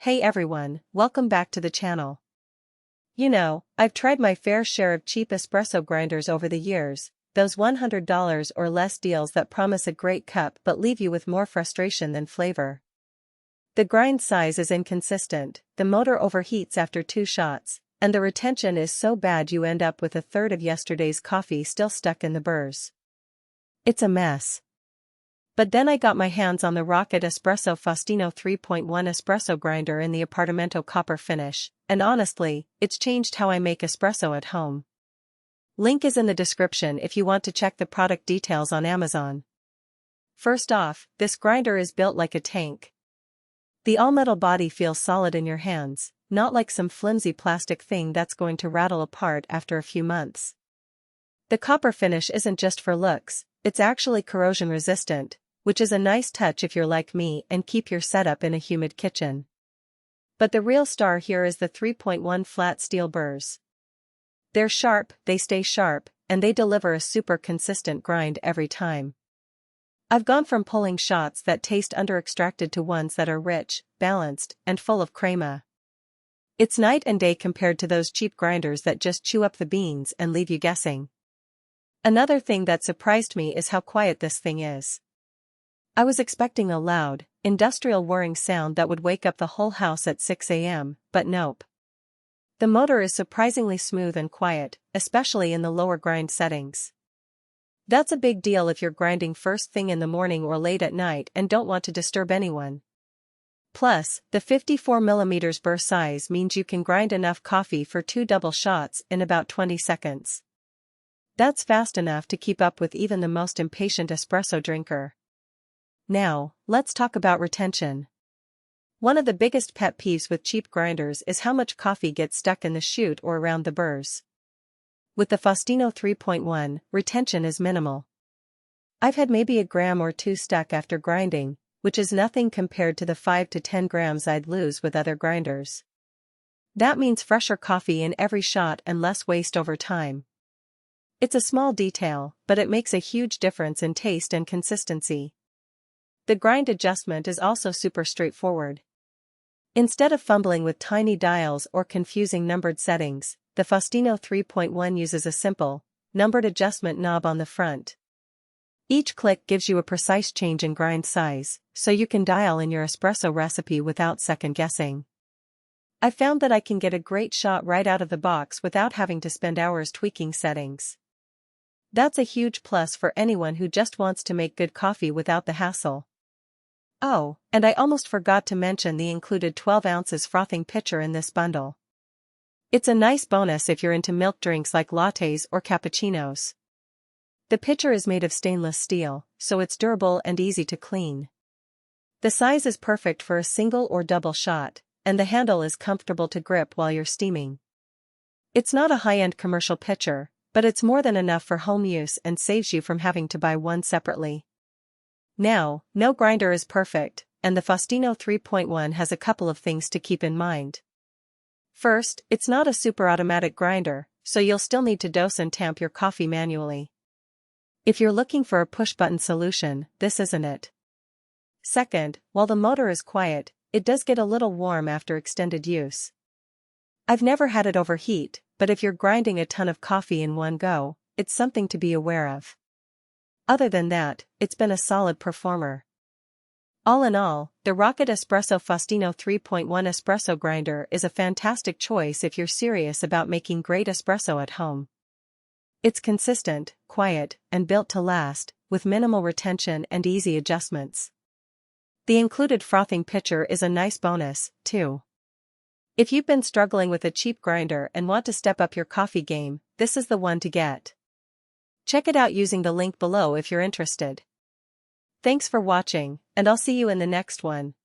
Hey everyone, welcome back to the channel. You know, I've tried my fair share of cheap espresso grinders over the years, those $100 or less deals that promise a great cup but leave you with more frustration than flavor. The grind size is inconsistent, the motor overheats after 2 shots, and the retention is so bad you end up with a third of yesterday's coffee still stuck in the burrs. It's a mess. But then I got my hands on the Rocket Espresso Faustino 3.1 espresso grinder in the Appartamento copper finish, and honestly, it's changed how I make espresso at home. Link is in the description if you want to check the product details on Amazon. First off, this grinder is built like a tank. The all-metal body feels solid in your hands, not like some flimsy plastic thing that's going to rattle apart after a few months. The copper finish isn't just for looks, it's actually corrosion resistant, which is a nice touch if you're like me and keep your setup in a humid kitchen. But the real star here is the 3.1 flat steel burrs. They're sharp, they stay sharp, and they deliver a super consistent grind every time. I've gone from pulling shots that taste under-extracted to ones that are rich, balanced, and full of crema. It's night and day compared to those cheap grinders that just chew up the beans and leave you guessing. Another thing that surprised me is how quiet this thing is. I was expecting a loud, industrial whirring sound that would wake up the whole house at 6 a.m., but nope. The motor is surprisingly smooth and quiet, especially in the lower grind settings. That's a big deal if you're grinding first thing in the morning or late at night and don't want to disturb anyone. Plus, the 54mm burr size means you can grind enough coffee for 2 double shots in about 20 seconds. That's fast enough to keep up with even the most impatient espresso drinker. Now, let's talk about retention. One of the biggest pet peeves with cheap grinders is how much coffee gets stuck in the chute or around the burrs. With the Faustino 3.1, retention is minimal. I've had maybe a gram or 2 stuck after grinding, which is nothing compared to the 5 to 10 grams I'd lose with other grinders. That means fresher coffee in every shot and less waste over time. It's a small detail, but it makes a huge difference in taste and consistency. The grind adjustment is also super straightforward. Instead of fumbling with tiny dials or confusing numbered settings, the Faustino 3.1 uses a simple, numbered adjustment knob on the front. Each click gives you a precise change in grind size, so you can dial in your espresso recipe without second-guessing. I found that I can get a great shot right out of the box without having to spend hours tweaking settings. That's a huge plus for anyone who just wants to make good coffee without the hassle. Oh, and I almost forgot to mention the included 12 ounces frothing pitcher in this bundle. It's a nice bonus if you're into milk drinks like lattes or cappuccinos. The pitcher is made of stainless steel, so it's durable and easy to clean. The size is perfect for a single or double shot, and the handle is comfortable to grip while you're steaming. It's not a high-end commercial pitcher, but it's more than enough for home use and saves you from having to buy one separately. Now, no grinder is perfect, and the Faustino 3.1 has a couple of things to keep in mind. First, it's not a super automatic grinder, so you'll still need to dose and tamp your coffee manually. If you're looking for a push-button solution, this isn't it. Second, while the motor is quiet, it does get a little warm after extended use. I've never had it overheat, but if you're grinding a ton of coffee in one go, it's something to be aware of. Other than that, it's been a solid performer. All in all, the Rocket Espresso Faustino 3.1 espresso grinder is a fantastic choice if you're serious about making great espresso at home. It's consistent, quiet, and built to last, with minimal retention and easy adjustments. The included frothing pitcher is a nice bonus, too. If you've been struggling with a cheap grinder and want to step up your coffee game, this is the one to get. Check it out using the link below if you're interested. Thanks for watching, and I'll see you in the next one.